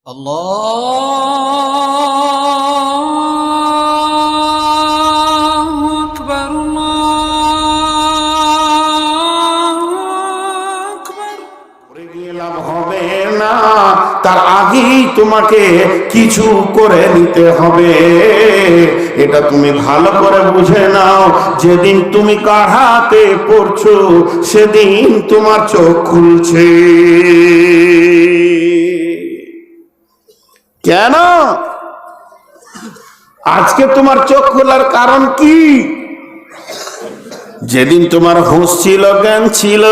আল্লাহু আকবার, আল্লাহু আকবার। পড়ে গিয়ে লাভ হবে না, তার আগেই তোমাকে কিছু করে নিতে হবে। এটা তুমি ভালো করে বুঝে নাও। যেদিন তুমি কার হাতে পড়ছো সেদিন তোমার চোখ খুলছে। কেন আজকে তোমার চোখ খোলার কারণ কি? যেদিন তোমার হুঁশ ছিল, জ্ঞান ছিল,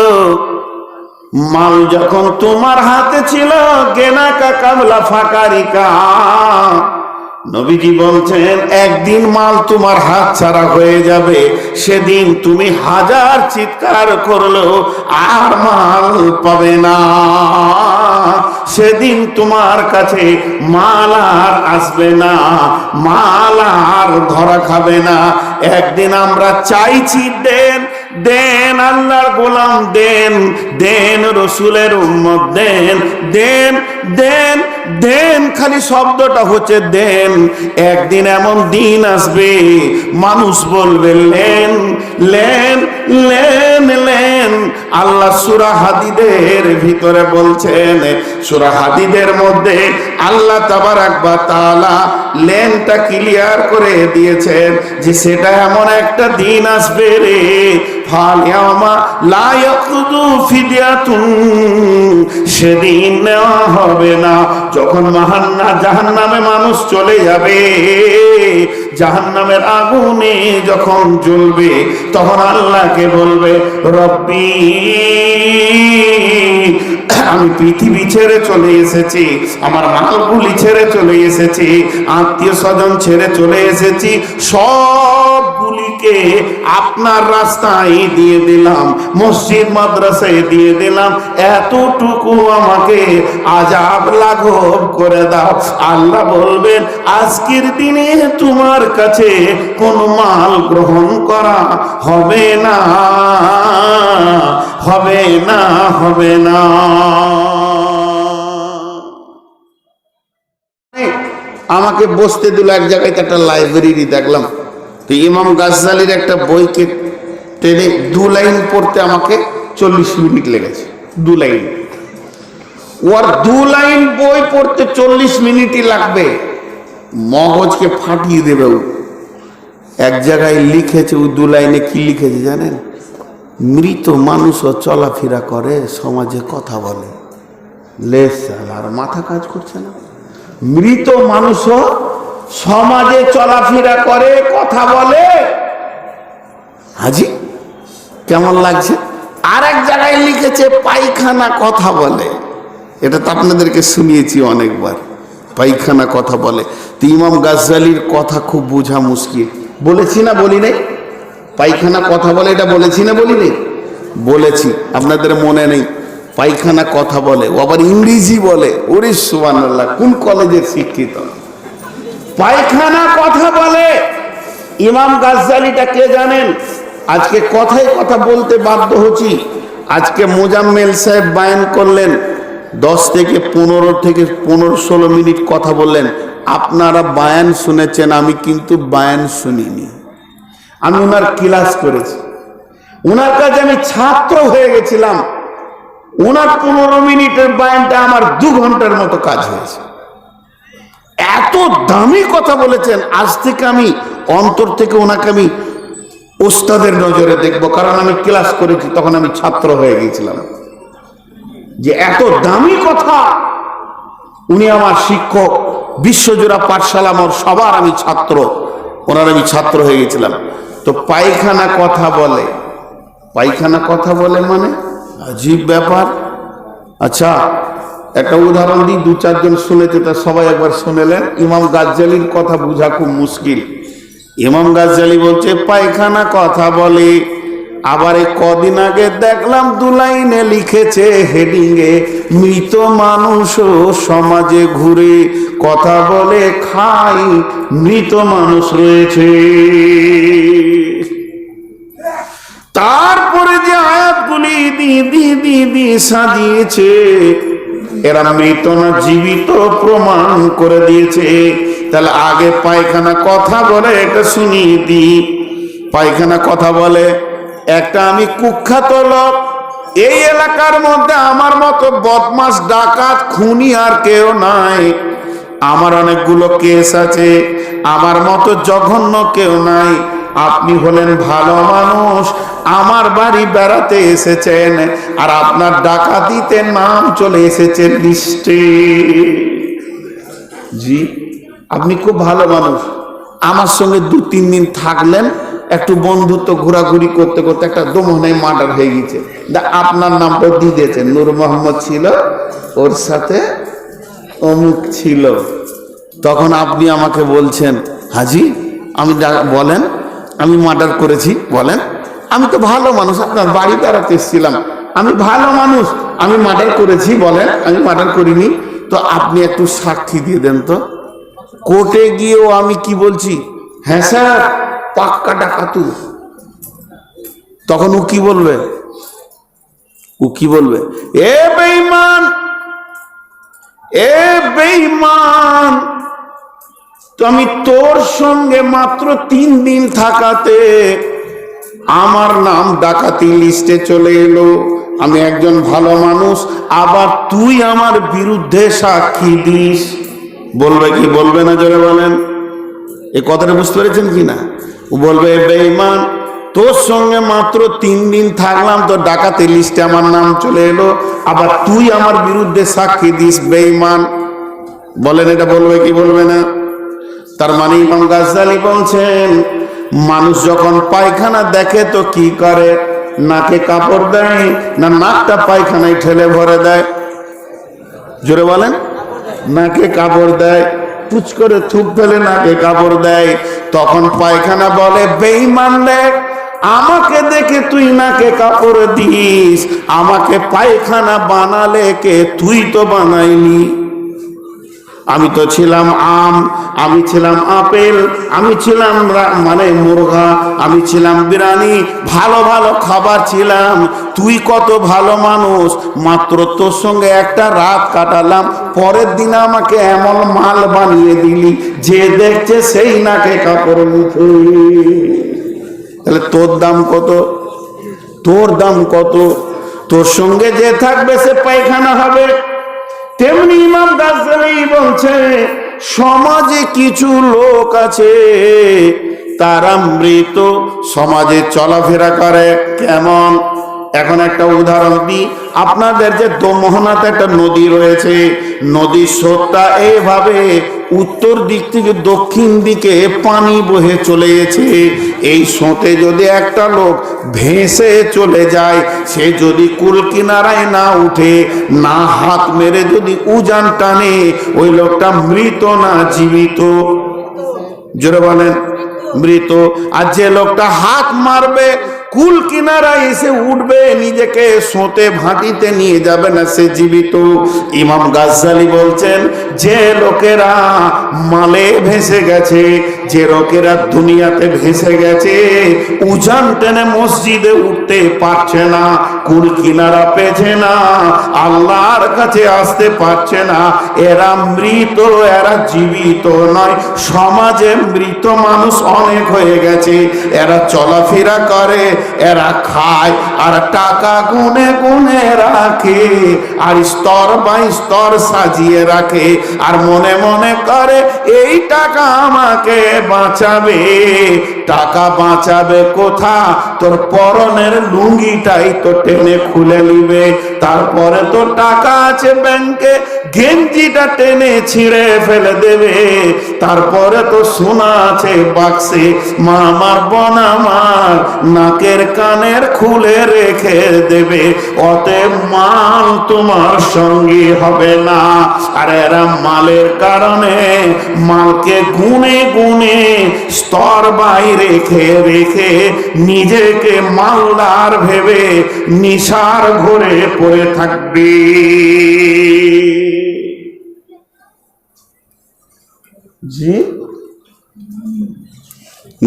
মাল যখন তোমার হাতে ছিল, গেনাকা কাবলা ফাকারিকা, নবীজি বলছেন একদিন মাল তোমার হাত ছাড়া হয়ে যাবে, সেদিন তুমি হাজার চিৎকার করলেও আর মাল পাবে না। সেদিন তোমার কাছে মাল আর আসবে না, মাল আর ধরা খাবে না। একদিন আমরা চাইছি দেন দেন, আল্লাহর গোলাম দেন দেন, রসুলের উম্মত দেন দেন দেন দেন, খালি শব্দটা হচ্ছে দেন। একদিন এমন দিন আসবে মানুষ বলবে লেন লেন লেন লেন। আল্লাহ সূরা হাদিদের ভিতরে বলছেন, সূরা হাদিদের মধ্যে আল্লাহ তাবারাক ওয়া তাআলা লেনটা ক্লিয়ার করে দিয়েছেন যে সেটা এমন একটা দিন আসবে রে, ফালিয়ামা লা ইয়াকুযু ফিদিয়াতুন, সেদিন নেওয়া হবে না। যখন জাহান্নামে মানুষ চলে যাবে, জাহান্নামের আগুনে যখন জ্বলবে, তখন আল্লাহকে বলবে রব্বি, আমি পৃথিবী ছেড়ে চলে এসেছি, আমার মালগুলি ছেড়ে চলে এসেছি, আত্মীয় স্বজন ছেড়ে চলে এসেছি, সবগুলিকে আপনার রাস্তায় দিয়ে দিলাম, মসজিদ মাদ্রাসায় দিয়ে দিলাম, এতটুকু আমাকে আযাব লাঘব করে দাও। আল্লাহ বলবেন আজকের দিনে তোমার কাছে কোনো মাল গ্রহণ করা হবে না, হবে না, হবে না। আমাকে বসতে দিল এক জায়গায়, একটা লাইব্রেরি দেখলাম, তো ইমাম গাজ্জালির একটা বইকে টেনে 2 লাইন পড়তে আমাকে 40 মিনিট লেগেছে। 2 লাইন, ওর 2 লাইন বই পড়তে 40 মিনিটই লাগবে, মগজকে ফাটিয়ে দেবে। এক জায়গায় লিখেছে, ও 2 লাইনে কি লিখেছে জানেন? মৃত মানুষও চলাফেরা করে, সমাজে কথা বলে। লেস আর মাথা কাজ করছে না। মৃত মানুষও সমাজে চলাফেরা করে, কথা বলে। হাজি কেমন লাগছে? আর এক জায়গায় লিখেছে পায়খানা কথা বলে। এটা তো আপনাদেরকে শুনিয়েছি অনেকবার, পায়খানা কথা বলে। তো ইমাম গাজ্জালির কথা খুব বোঝা মুশকিল। বলেছি না বলি নাই? পায়খানা কথা বলে, এটা বলেছি না বলি নাই? বলেছি, আপনাদের মনে নেই? পায়খানা কথা বলে, ও আবার ইংরেজি বলে। ওরে সুবহানাল্লাহ, কোন কলেজের শিক্ষিত? পায়খানা কথা বলে। ইমাম গাজ্জালিটা কে জানেন? আজকে কথায় কথা বলতে বাধ্য হচ্ছি। আজকে মোজাম্মেল সাহেব বায়ান করলেন, 10 থেকে 15 মিনিট কথা বললেন। আপনারা বায়ান শুনেছেন, আমি কিন্তু বায়ান শুনিনি। আমি ওনার ক্লাস করেছি, ওনার কাছে আমি ছাত্র হয়ে গেছিলাম। ওনার 15 মিনিটের বায়ানটা আমার 2 ঘন্টার মতো কাজ হয়েছে। এত দামি কথা বলেছেন। আজ থেকে আমি অন্তর থেকে ওনাকে আমি ওস্তাদের নজরে দেখবো, কারণ আমি ক্লাস করেছি, তখন আমি ছাত্র হয়ে গিয়েছিলাম। যে এত দামি কথা, উনি আমার শিক্ষক, বিশ্বজোড়া পাঠশালা আমার সবার আমি ছাত্র, ওনার আমি ছাত্র হয়ে গেছিলাম। তো পায়খানা কথা বলে, পায়খানা কথা বলে মানে আজীব ব্যাপার। আচ্ছা একটা উদাহরণ দিই, 2-4 জন শুনেছে, তা সবাই একবার শুনেলেন। ইমাম গাজ্জালির কথা বোঝা খুব মুশকিল। ইমাম গাজ্জালি বলছে পায়খানা কথা বলে। আবার কদিন আগে দেখলাম 2 লাইনে লিখেছে হেডিংয়ে, মৃত মানুষও সমাজে ঘুরে কথা বলে খায়, মৃত মানুষ রয়েছে। তারপরে যে আয়াতগুলি দিয়ে সাজিয়েছে, এরা মৃত না জীবিত প্রমাণ করে দিয়েছে। তাহলে আগে পায়খানা কথা বলে এটা শুনিয়ে দিই। পায়খানা কথা বলে, একটা আমি কুখ্যাত লোক, এই এলাকার মধ্যে আমার মতো বদমাস ডাকাত খুনি আর কেউ নাই। আমার অনেকগুলো কেস আছে, আমার মতো জঘন্য কেউ নাই। আপনি হলেন ভালো মানুষ, আমার বাড়ি বেড়াতে এসেছেন, আর আপনার ডাকাতিতে নাম চলে এসেছে লিস্টে। জি, আপনি খুব ভালো মানুষ, আমার সঙ্গে 2-3 দিন থাকলেন, একটু বন্ধুত্ব ঘোরাঘুরি করতে করতে একটা দমনে মার্ডার হয়ে গেছে, আপনার নামটা দিয়ে দিয়েছেন, নূর মোহাম্মদ ছিল, ওর সাথে অমুক ছিল। তখন আপনি আমাকে বলছেন, হাজি আমি বলেন আমি মার্ডার করেছি, বলেন। আমি তো ভালো মানুষ, আপনার বাড়ি বেড়াতে এসেছিলাম, আমি ভালো মানুষ, আমি মার্ডার করেছি, বলেন আমি মার্ডার করিনি। তো আপনি একটু সাক্ষী দিয়ে দেন তো। কোর্টে গিয়েও আমি কি বলছি, হ্যাঁ স্যার পাক্কা ডাকাতু। তখন ও কি বলবে, ও কি বলবে, এ বেঈমান, এ বেঈমান, তো আমি তোর সঙ্গে মাত্র 3 দিন থাকাতে আমার নাম ডাকাতি লিস্টে চলে এলো, আমি একজন ভালো মানুষ, আবার তুই আমার বিরুদ্ধে সাক্ষী দিস। বলবে কি বলবে না, জোরে বলেন। এই কথাটা বুঝতে পেরেছেন কি না? ও বলবে, বেঈমান তোর সঙ্গে মাত্র 3 দিন থাকলাম, তো ডাকাতি লিস্টে আমার নাম চলে এলো, আবার তুই আমার বিরুদ্ধে সাক্ষী দিস, বেঈমান। বলেন এটা বলবে কি বলবে না? তার মানে ইমাম গাজ্জালী বলছেন, মানুষ যখন পায়খানা দেখে তো কি করে, নাকে কাপড় দেয় না নাকটা পায়খানায় ঠেলে ভরে দেয়? জোরে বলেন। নাকে কাপড় দেয়, পুচ করে থুপ ফেলে নাকে কাপড় দেয়। তখন পায়খানা বলে, বেঈমান রে, আমাকে দেখে তুই নাকে কাপড় দিস, আমাকে পায়খানা বানালে কে? তুই তো বানাইনি। আমি তো ছিলাম আম, আমি ছিলাম আপেল, আমি ছিলাম মানে মুরগা, আমি ছিলাম বিরিয়ানি, ভালো ভালো খাবার ছিলাম। তুই কত ভালো মানুষ, মাত্র তোর সঙ্গে একটা রাত কাটালাম, পরের দিন আমাকে এমন মাল বানিয়ে দিলি যে দেখছে সেই নাকে কাপড় মুখে। তাহলে তোর দাম কত? তোর দাম কত? তোর সঙ্গে যে থাকবে সে পায়খানা হবে। তেমনি ইমাম গাজ্জালী বলছে, সমাজে কিছু লোক আছে তারা মৃত, সমাজে চলাফেরা করে কেমন? এখন একটা উদাহরণ দিই আপনাদের, যে দমোহনাতে একটা নদী রয়েছে, নদীর স্রোতটা এইভাবে উত্তর দিক থেকে দক্ষিণ দিকে পানি বহে চলে গেছে। এই স্রোতে যদি একটা লোক ভেসে চলে যায়, সে যদি কুল কিনারায় না উঠে, না হাত মেরে যদি উজান টানে, ওই লোকটা মৃত না জীবিত? জোরে বলেন। মৃত। আর যে লোকটা হাত মারবে, কুল কিনারায় এসে উঠবে, নিজেকে সোতে ভাটিতে নিয়ে যাবে না, সে জীবিত। ইমাম গাজ্জালী বলছেন, যে লোকেরা মালে ভেসে গেছে, যে লোকেরা দুনিয়াতে ভেসে গেছে, উজান টেনে মসজিদে উঠতে পারছে না, কুল কিনারা পেছে না, আল্লাহর কাছে আসতে পারছে না, এরা মৃত, এরা জীবিত নয়। সমাজে মৃত মানুষ অনেক হয়ে গেছে, এরা চলাফেরা করে, এরা খায়, আর টাকা গুনে গুনে রাখে, আর স্তর বাই স্তর সাজিয়ে রাখে, আর মনে মনে করে এই টাকা আমাকে বাঁচাবে। টাকা বাঁচাবে কোথা? তোর পরনের লুঙ্গিটাই তো টেনে খুলে নিবে। তারপরে তো টাকা আছে ব্যাংকে, গেঞ্জিটা টেনে ছিঁড়ে ফেলে দেবে। তারপরে তো সোনা আছে বাক্সে, মা আমার বোন আমার নাকের কানের খুলে রেখে দেবে। অতএব মাল তোমার সঙ্গী হবে না। আর এরা মালের কারণে মালকে গুনে গুনে স্তর বাই রেখে রেখে নিজেকে মালদার ভেবে নিশার ঘরে পড়ে থাকবে। জি,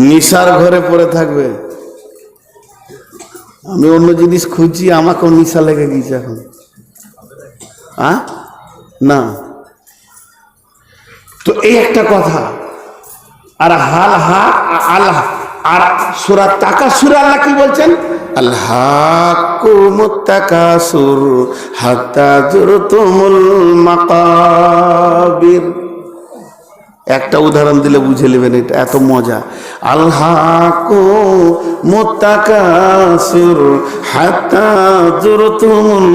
নিশার ঘরে পড়ে থাকবে। আমি অন্য জিনিস খুঁজছি, আমাকেও নিশা লেগে গেছে এখন। না। তো এই একটা কথা। আর হাল হা আল্লাহ আর সূরা তাকাসুর আল্লাহ কি বলছেন? আলহাকুমুত তাকাসুর হাত্তা যুরতুমুল মাকাবির। একটা উদাহরণ দিলে বুঝে নেবেন, এটা এত মজা। আলহাকুমুত তাকাসুর হাত্তা যুরতুমুল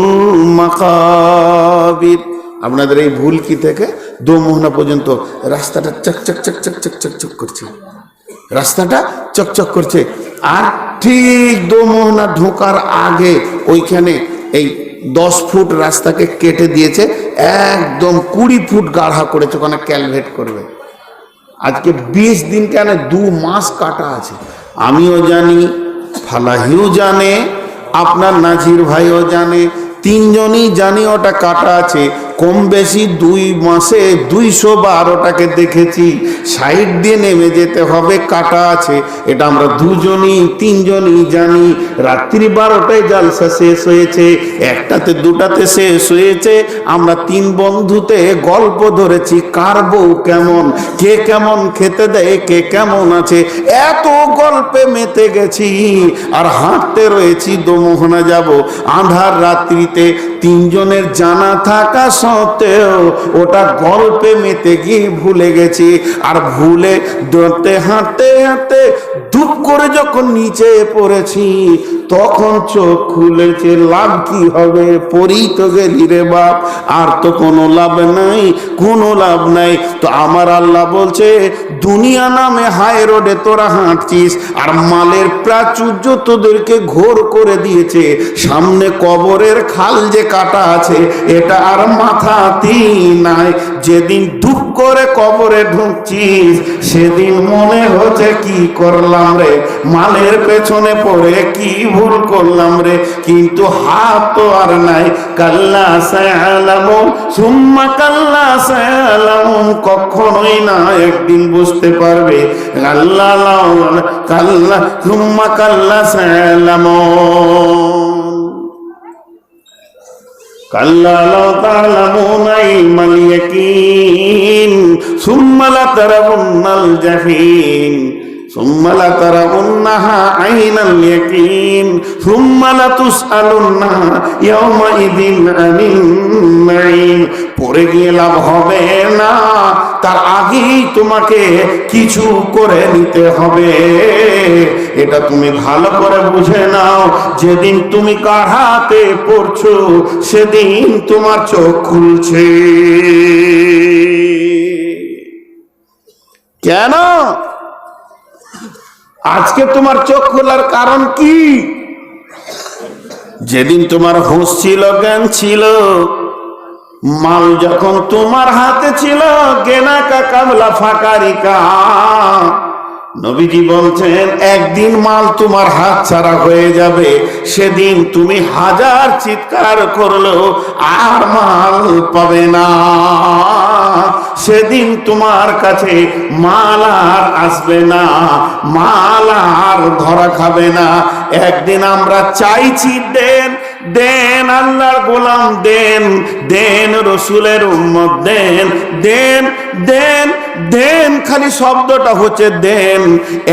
মাকাবির। আপনাদের এই ভুল কি থেকে দোমোহনা পর্যন্ত রাস্তাটা চকচক চকচক চকচক চক করছে, রাস্তাটা চকচক করছে। আর ঠিক দোমোহনা ঢোকার আগে ওইখানে এই 10 ফুট রাস্তাকে কেটে দিয়েছে, একদম 20 ফুট গাঢ়া করেছে, ওখানে ক্যালভেট করবে। আজকে 20 দিন কেন 2 মাস কাটা আছে। আমিও জানি, ফালাহিও জানে, আপনার নাজির ভাইও জানে, 3 জনই জানি ওটা কাটা আছে। কম বেশি 2 মাসে 212টাকে দেখেছি, 60 দিয়ে নেমে যেতে হবে, কাটা আছে। এটা আমরা 2 জনই 3 জনই জানি। রাত্রি 12টায় জালসা শেষ হয়েছে, 1টাতে 2টাতে শেষ হয়েছে। আমরা 3 বন্ধুতে গল্প ধরেছি, কার বউ কেমন, কে কেমন খেতে দেয়, কে কেমন আছে, এত গল্পে মেতে গেছি। আর হাঁটতে রয়েছি, দোমোহনা যাব আঁধার রাত্রিতে। 3 জনের জানা থাকা সত্ত্বেও ওটা গল্পে মেতে গিয়ে ভুলে গেছি। আর ভুলে হাঁটতে হাঁটতে হাঁটতে ধুপ করে যখন নিচে পড়েছি, তখন চোখ খুলেছে। লাভ কি হবে? পড়ি তো গেলি রে বাপ, আর তো কোনো লাভ নাই, কোনো লাভ নাই। তো আমার আল্লাহ বলছে, দুনিয়া নামে হাই রোডে তোরা হাঁটছিস, আর মালের প্রাচুর্য তোদেরকে ঘোর করে দিয়েছে। সামনে কবরের খাল যে কাটা আছে, এটা আর মাথাতেই নাই। যেদিন দুঃখ করে কবরে ঢুকছিস, সেদিন মনে হচ্ছে কি করলাম রে, মালের পেছনে পড়ে কি ভুল করলাম রে। কিন্তু হাত তো আর নাই। কাল্লা সায়ালামুন সুম্মা কাল্লা সায়ালামুন, কখনোই না, একদিন বুঝতে পারবে। আল্লাহ কাল্লা সুম্মা কাল্লা সায়ালামুন কাল্লা লাউ তা'লামুনা ইলমাল ইয়াকিন সুম্মা লাতারাউন্নাল জাহিম সুম্মা লাতারাউন্নাহা আইনাল ইয়াকিন সুম্মা লাতুসআলুন্না ইয়াওমাইযিন আনিন নাঈম। পড়ে গিয়ে লাভ হবে না, তার আগেই তোমাকে কিছু করে নিতে হবে। এটা তুমি ভালো করে বুঝে নাও। যেদিন তুমি কাহাতে পড়ছো, সেদিন তোমার চোখ খুলছে। কেন আজকে তোমার চোখ খোলার কারণ কি? যেদিন তোমার হুঁশ ছিল, জ্ঞান ছিল, মাল যখন তোমার হাতে ছিল, গেনাকা কাবলা ফাকারিকা। নবীজি বলছেন, একদিন মাল তোমার হাত ছাড়া হয়ে যাবে, সেদিন তুমি হাজার চিৎকার করলেও আর মাল পাবে না। সেদিন তোমার কাছে মাল আর আসবে না, মাল আর ধরা খাবে না। একদিন আমরা চাইছি দেন দেন, আল্লাহর গোলাম দেন দেন, রসুলের উম্মত দেন দেন দেন দেন, খালি শব্দটা হচ্ছে দেন।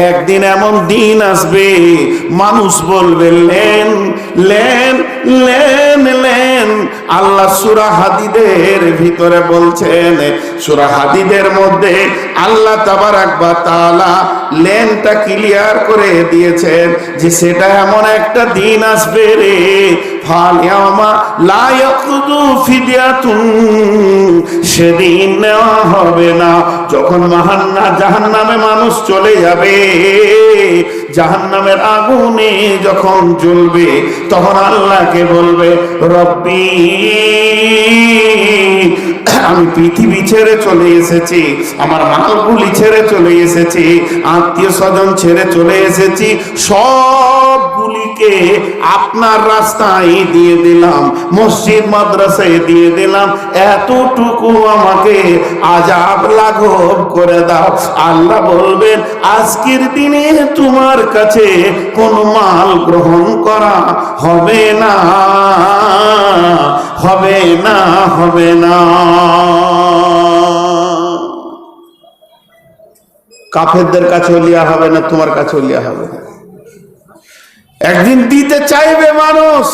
একদিন এমন দিন আসবে, মানুষ বলবে লেন লেন লেন লেন। আল্লাহ সূরা হাদিদের ভিতরে বলছেন, সূরা হাদিদের মধ্যে আল্লাহ তাবারাক ওয়া তাআলা লেনটা ক্লিয়ার করে দিয়েছেন যে সেটা এমন একটা দিন আসবে রে, ফালিয়ামা লা ইয়াকুযু ফিদিয়াতুন, সেদিন নেওয়া হবে না। যখন জাহান্নামে মানুষ চলে যাবে, জাহান্নামের আগুনে যখন জ্বলবে, তখন আল্লাহকে বলবে, রব্বি আমি পৃথিবী ছেড়ে চলে এসেছি, আমার মালগুলি ছেড়ে চলে এসেছি, আত্মীয় স্বজন ছেড়ে চলে এসেছি, সব সবগুলিকে আপনার রাস্তায় দিয়ে দিলাম, মসজিদ মাদ্রাসায় দিয়ে দিলাম, এতটুকু আমাকে আযাব লাঘব করে দাও। আল্লাহ বলবেন আজকের দিনে তোমার কাছে কোন মাল গ্রহণ করা হবে না, হবে না, হবে না। কাফেরদের কাছেও লিয়া হবে না, তোমার কাছেও লিয়া হবে না। একদিন দিতে চাইবে মানুষ,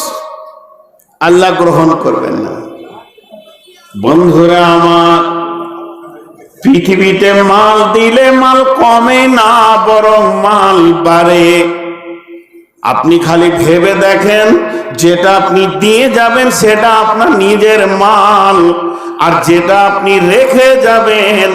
আল্লাহ গ্রহণ করবেন না। বন্ধুরা আমার, পৃথিবীতে মাল দিলে মাল কমে না, বরং মাল বাড়ে। আপনি খালি ভেবে দেখেন, যেটা আপনি দিয়ে যাবেন সেটা আপনার নিজের মাল, আর যেটা আপনি রেখে যাবেন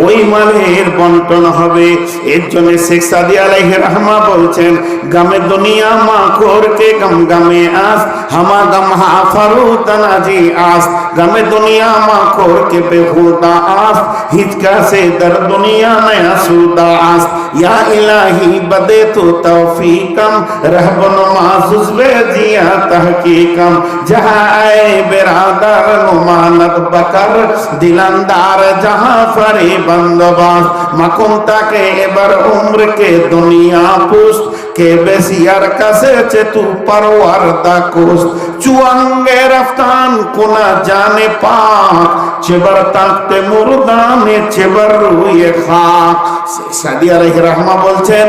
ওই মালের বন্টন হবে। এর জন্য শেখ সাদি আলাইহির রহমা বলছেন, গামে দুনিয়া মা করকে গম গামে আস, হামা গম হাফারু তানাজি আস, গামে দুনিয়া মা করকে বেহুদা আস, হিচকা সে দর দুনিয়া নয়া সুদা আস, ইয়া ইলাহি বদে তো তৌফিকম रहबन मासूस बे जिया तहकीकम, जहाँ आए बेरादर नुमानत बकर दिलंदार, जहाँ फरे बंदोबास मकुम ताके एबर उम्र के दुनिया पुष्ट के बेसियार कसे चे तू परवर दा कुष्ट, चुअंगे रफ्तान कुना जाने पाक, चेबर ताकते मुर्दाने चेबर रुए खाक। सादी अलैहि रहमा बोलছেন,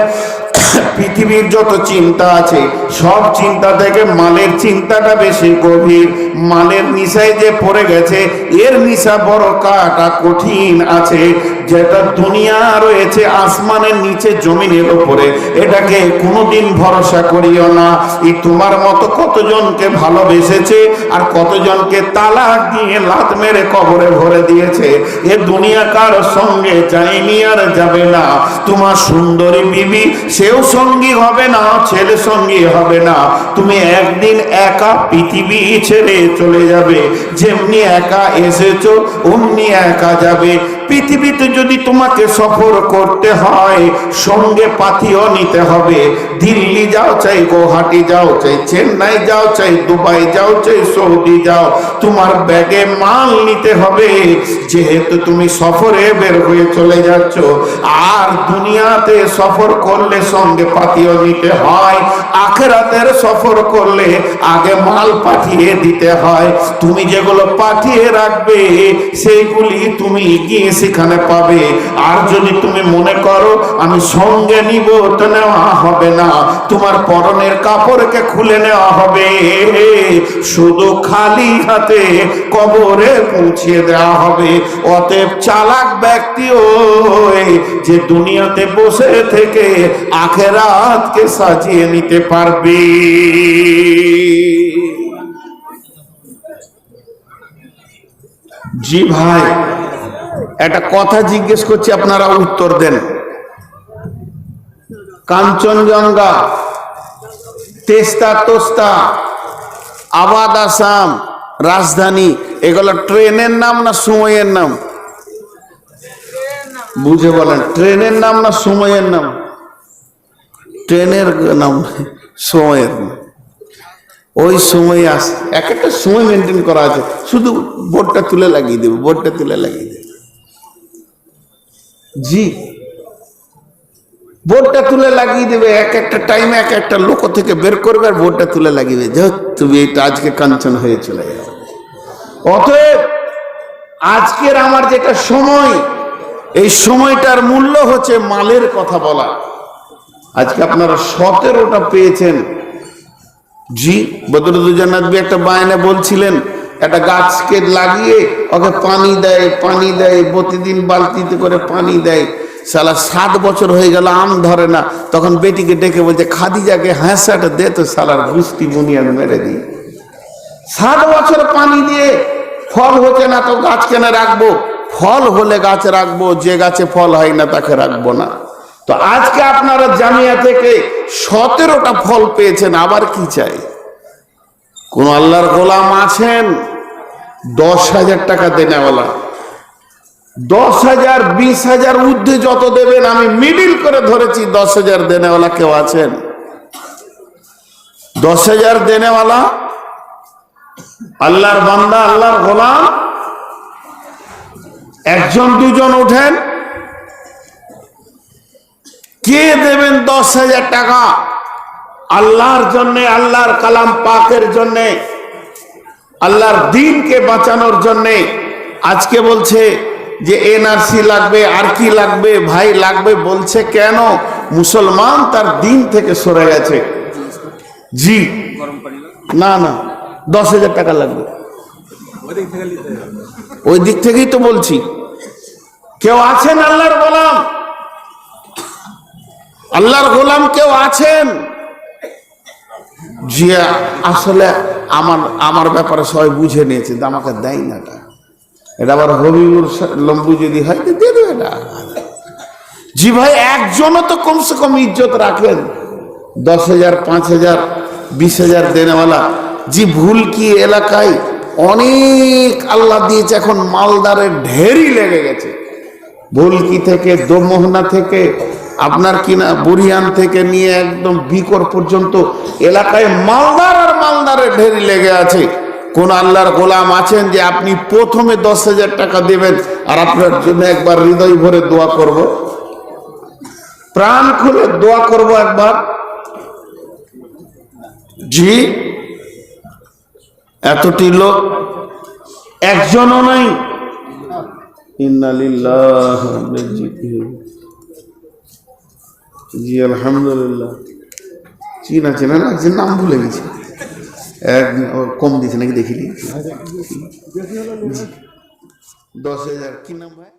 পৃথিবীর যত চিন্তা আছে সব চিন্তা থেকে মালের চিন্তাটা বেশি গভীর। মালের নিশায় যে পড়ে গেছে, এর নিশা বড় কাটা কঠিন আছে। যেটা দুনিয়া রয়েছে আসমানের নিচে জমিনের উপরে, এটাকে কোনোদিন ভরসা করিও না। এই তোমার মতো কতজনকে ভালোবেসেছে আর কতজনকে তালাক দিয়ে লাত মেরে কবরে ভরে দিয়েছে। এ দুনিয়া কার সঙ্গে যায়নি আর যাবে না। তোমার সুন্দরী বিবি সেও সঙ্গী হবে না, ছেলে সঙ্গী হবে না। তুমি একদিন একা পৃথিবী ছেড়ে চলে যাবে। যেমনি একা এসেছো অমনি একা যাবে। পৃথিবীতে যদি তোমাকে সফর করতে হয়, সঙ্গে পাথিও নিতে হবে। দিল্লি যাও চাই গুয়াহাটি যাও চাই চেন্নাই যাও চাই দুবাই যাও চাই সৌদি যাও, তোমার ব্যাগে মাল নিতে হবে, যেহেতু তুমি সফরে বের হয়ে চলে যাচ্ছ। আর দুনিয়াতে সফর করলে সঙ্গে পাথিও নিতে হয়, আখিরাতের সফর করলে আগে মাল পাঠিয়ে দিতে হয়। তুমি যেগুলো পাঠিয়ে রাখবে সেইগুলি তুমি গিয়ে সেখানে পাবে। আর যদি তুমি মনে করো আমি সঙ্গে নিব, তো নেওয়া হবে না। তোমার পরনের কাপড়কে খুলে নেওয়া হবে, শুধু খালি হাতে কবরে পৌঁছে দেওয়া হবে। অতএব চালাক ব্যক্তি ওই যে দুনিয়াতে বসে থেকে আখিরাতকে সাজিয়ে নিতে পারবে। জি ভাই, একটা কথা জিজ্ঞেস করছি, আপনারা উত্তর দেন। কাঞ্চনজঙ্ঘা, তেস্তা তোস্তা, আবাদ আসাম, রাজধানী, এগুলো ট্রেনের নাম না সময়ের নাম? বুঝে বলেন, ট্রেনের নাম না সময়ের নাম? ট্রেনের নাম, সময়ের নাম। ওই সময় আসে, এক একটা সময় মেনটেন করা আছে, শুধু বোর্ডটা তুলে লাগিয়ে দেবে, বোর্ডটা তুলে লাগিয়ে দেবে। জি, বোর্ডটা তুলে লাগিয়ে দেবে, এক একটা টাইমে এক একটা লোক থেকে বের করবে আর বোর্ডটা তুলে লাগিয়ে দেবে, তুমি এটা আজকে কাঞ্চন হয়ে চলে যাও। অতএব আজকের আমার যেটা সময়, এই সময়টার মূল্য হচ্ছে মালের কথা বলা। আজকে আপনারা 17টা পেয়েছেন। জি, বদরুদ্দোজা নদভী একটা বায়না বলছিলেন, একটা গাছকে লাগিয়ে ওকে পানি দেয়, পানি দেয়, প্রতিদিন বালতিতে করে পানি দেয়। সালা 7 বছর হয়ে গেল, আম ধরে না। তখন বেটিকে ডেকে বলছে, খাদিজাকে হাঁসাটা দে তো, সালার গুষ্টি বুনিয়ান মেরে দিয়ে। 7 বছর পানি দিয়ে ফল হচ্ছে না, তো গাছ কেন রাখবো? ফল হলে গাছে রাখবো, যে গাছে ফল হয় না তাকে রাখবো না। তো আজকে আপনারা জামিয়া থেকে 17টা ফল পেয়েছেন, আবার কি চাই? কোন আল্লাহর গোলাম আছেন 10,000 টাকা দেনেওয়ালা? 10,000, 20,000 ঊর্ধ্বে যত দেবেন, আমি মিডিল করে ধরেছি 10,000 দেনেওয়ালা কেউ আছেন? 10,000 দেনেওয়ালা, আল্লাহর বান্দা, আল্লাহর গোলাম, একজন দুজন ওঠেন, কে দেবেন 10,000 টাকা আল্লাহর জন্যে, আল্লাহর কালাম পাকের জন্যে, আল্লাহর দ্বীনকে বাঁচানোর জন্যে? আজকে বলছে যে এনআরসি লাগবে, আর কি লাগবে, ভাই লাগবে, বলছে কেন? মুসলমান তার দ্বীন থেকে সরে গেছে। জি না না, 10,000 টাকা লাগবে, ওই দিক থেকেই তো বলছি। কেউ আছেন আল্লাহর গোলাম, আল্লাহর গোলাম কেউ আছেন? জি আসলে আমার ব্যাপারে সবাই বুঝে নিয়েছে, আমাকে দেয় না এটা আবার হবিবুর লম্বু যদি হয় দিয়ে দেবে এটা। জি ভাই, একজনও তো কমসে কম ইজ্জত রাখেন। 10,000, 5,000, 20,000 দেনেওয়ালা। জি ভুল কি এলাকায় অনেক আল্লাহ দিয়েছে, এখন মালদারের ঢেরি লেগে গেছে। ভুলকি থেকে, দোমোহনা থেকে, আপনার কিনা বুরিয়ান থেকে নিয়ে একদম বিকর পর্যন্ত এলাকায় মালদার আর মালদারের ঢেরি লেগে আছে। কোন আল্লাহর গোলাম আছেন যে আপনি প্রথমে 10,000 টাকা দেবেন আর আপনার জন্য একবার হৃদয় ভরে দোয়া করব, প্রাণ খুলে দোয়া করব একবার? জি এতটি লোক একজনও নাই। ইন্না লিল্লাহি ওয়া ইন্না ইলাইহি। জি আলহামদুলিল্লাহ। চিনা চেনা না, যে নাম ভুলে গেছি, কম দিয়েছে নাকি দেখিনি। 10,000 কি নাম ভাই?